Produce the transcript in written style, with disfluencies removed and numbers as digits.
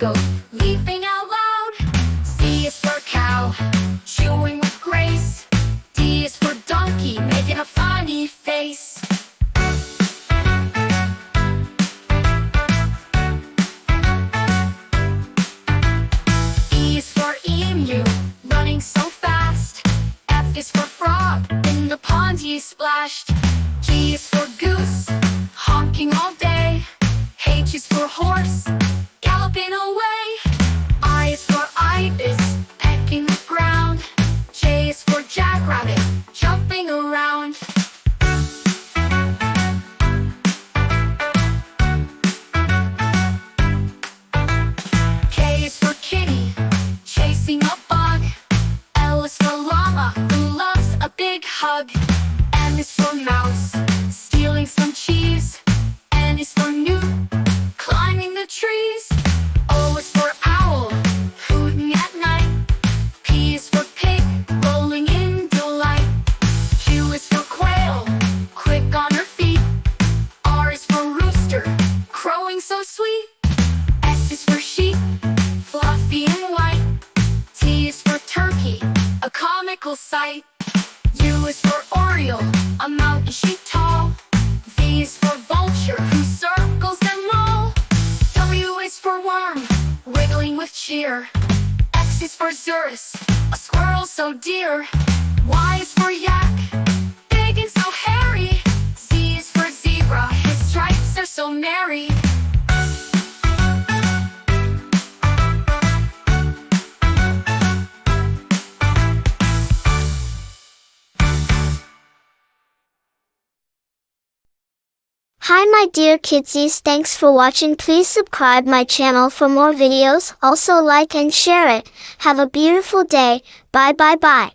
goat, leaping out loud. C is for cow, chewing with grace. D is for donkey, making a funny face. E is for emu, running so fast. F is for frog, in the pond he splashed. G is for goose, honking all day. H is for horse, galloping away. I is for ibis, pecking the ground. J is for jackrabbit, jumping around. K is for kitty, chasing a bug. L is for llama, who loves a big hug. M is for mouse, stealing some cheese. N is for Newt, climbing the trees. O is for owl, hooting at night. P is for pig, rolling in delight. Q is for quail, quick on her feet. R is for rooster, crowing so sweet. S is for sheep, fluffy and white. T is for turkey, a comical sight. U is for oriole, a mountain sheep tall. V is for vulture, who circles them all. W is for worm, wiggling with cheer. X is for Zurus, a squirrel so dear. Y is for yak, big and so hairy. Z is for zebra, his stripes are so merry. Hi my dear kidsies, thanks for watching. Please subscribe my channel for more videos. Also like and share it. Have a beautiful day. Bye bye bye.